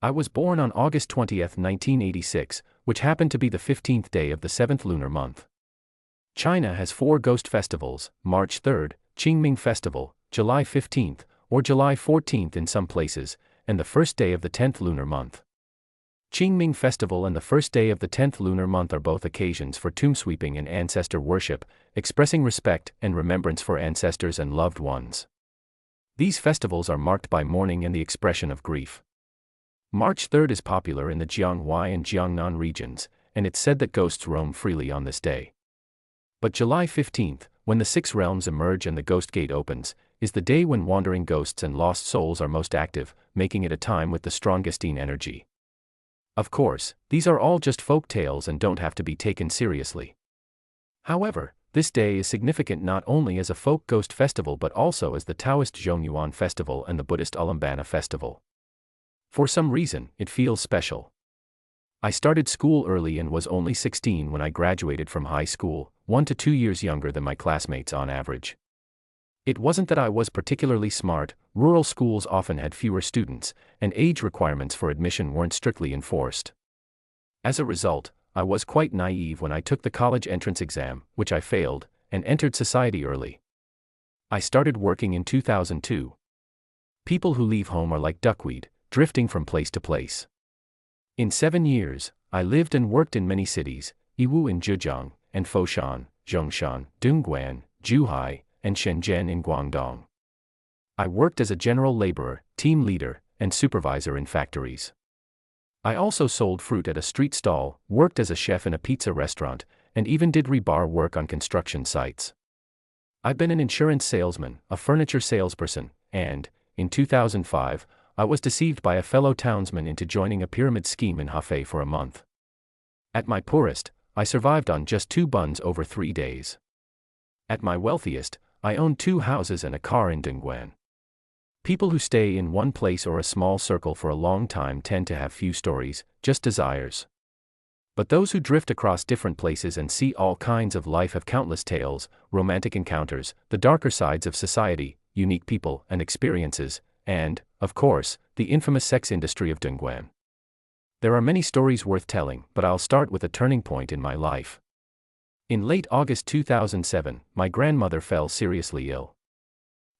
I was born on August 20th, 1986, which happened to be the 15th day of the 7th lunar month. China has 4 ghost festivals: March 3rd, Qingming Festival, July 15th, or July 14th in some places, and the first day of the 10th lunar month. Qingming Festival and the first day of the 10th lunar month are both occasions for tomb sweeping and ancestor worship, expressing respect and remembrance for ancestors and loved ones. These festivals are marked by mourning and the expression of grief. March 3rd is popular in the Jianghuai and Jiangnan regions, and it's said that ghosts roam freely on this day. But July 15th, when the 6 realms emerge and the ghost gate opens, is the day when wandering ghosts and lost souls are most active, making it a time with the strongest energy. Of course, these are all just folk tales and don't have to be taken seriously. However, this day is significant not only as a folk ghost festival but also as the Taoist Zhongyuan Festival and the Buddhist Ulambana Festival. For some reason, it feels special. I started school early and was only 16 when I graduated from high school, 1 to 2 years younger than my classmates on average. It wasn't that I was particularly smart. Rural schools often had fewer students, and age requirements for admission weren't strictly enforced. As a result, I was quite naive when I took the college entrance exam, which I failed, and entered society early. I started working in 2002. People who leave home are like duckweed, drifting from place to place. In 7 years, I lived and worked in many cities: Yiwu in Zhejiang, and Foshan, Zhongshan, Dongguan, Zhuhai, and Shenzhen in Guangdong. I worked as a general laborer, team leader, and supervisor in factories. I also sold fruit at a street stall, worked as a chef in a pizza restaurant, and even did rebar work on construction sites. I've been an insurance salesman, a furniture salesperson, and, in 2005, I was deceived by a fellow townsman into joining a pyramid scheme in Hefei for a month. At my poorest, I survived on just 2 buns over 3 days. At my wealthiest, I owned 2 houses and a car in Dongguan. People who stay in one place or a small circle for a long time tend to have few stories, just desires. But those who drift across different places and see all kinds of life have countless tales, romantic encounters, the darker sides of society, unique people and experiences, and, of course, the infamous sex industry of Dongguan. There are many stories worth telling, but I'll start with a turning point in my life. In late August 2007, my grandmother fell seriously ill.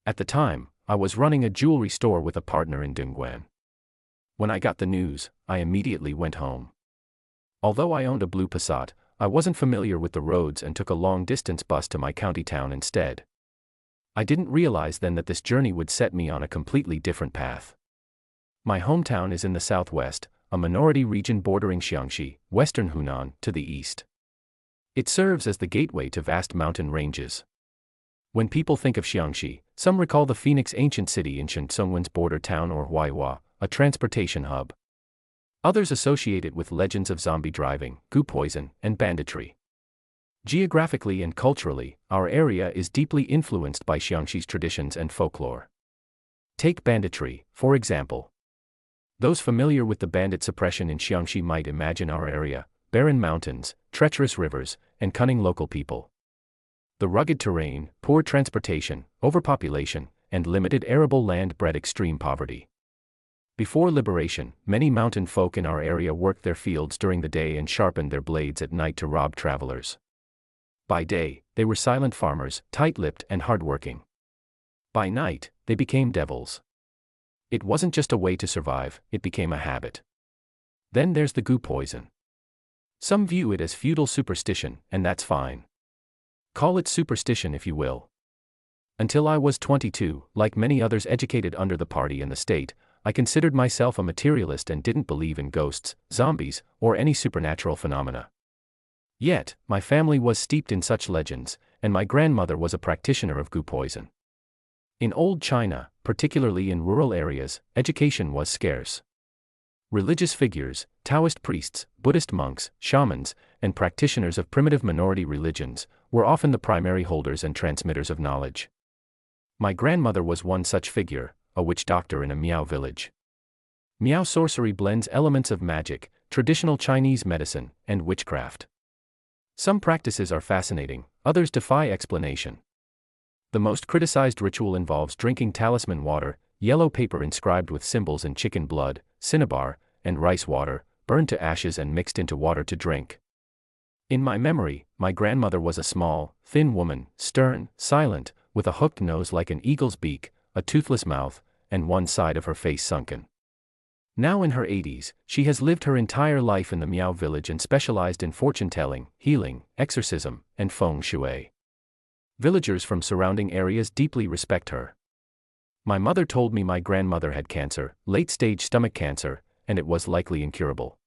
At the time, I was running a jewelry store with a partner in Dongguan. When I got the news, I immediately went home. Although I owned a blue Passat, I wasn't familiar with the roads and took a long-distance bus to my county town instead. I didn't realize then that this journey would set me on a completely different path. My hometown is in the southwest, a minority region bordering Xiangxi, western Hunan, to the east. It serves as the gateway to vast mountain ranges. When people think of Xiangxi, some recall the Phoenix ancient city in Shenzhen's border town or Huaihua, a transportation hub. Others associate it with legends of zombie driving, goo poison, and banditry. Geographically and culturally, our area is deeply influenced by Xiangxi's traditions and folklore. Take banditry, for example. Those familiar with the bandit suppression in Xiangxi might imagine our area: barren mountains, treacherous rivers, and cunning local people. The rugged terrain, poor transportation, overpopulation, and limited arable land bred extreme poverty. Before liberation, many mountain folk in our area worked their fields during the day and sharpened their blades at night to rob travelers. By day, they were silent farmers, tight-lipped and hardworking. By night, they became devils. It wasn't just a way to survive, it became a habit. Then there's the goo poison. Some view it as feudal superstition, and that's fine. Call it superstition if you will. Until I was 22, like many others educated under the party and the state, I considered myself a materialist and didn't believe in ghosts, zombies, or any supernatural phenomena. Yet, my family was steeped in such legends, and my grandmother was a practitioner of goo poison. In old China, particularly in rural areas, education was scarce. Religious figures, Taoist priests, Buddhist monks, shamans, and practitioners of primitive minority religions, were often the primary holders and transmitters of knowledge. My grandmother was one such figure, a witch doctor in a Miao village. Miao sorcery blends elements of magic, traditional Chinese medicine, and witchcraft. Some practices are fascinating, others defy explanation. The most criticized ritual involves drinking talisman water, yellow paper inscribed with symbols in chicken blood, cinnabar, and rice water, burned to ashes and mixed into water to drink. In my memory, my grandmother was a small, thin woman, stern, silent, with a hooked nose like an eagle's beak, a toothless mouth, and one side of her face sunken. Now in her 80s, she has lived her entire life in the Miao village and specialized in fortune-telling, healing, exorcism, and feng shui. Villagers from surrounding areas deeply respect her. My mother told me my grandmother had cancer, late-stage stomach cancer, and it was likely incurable.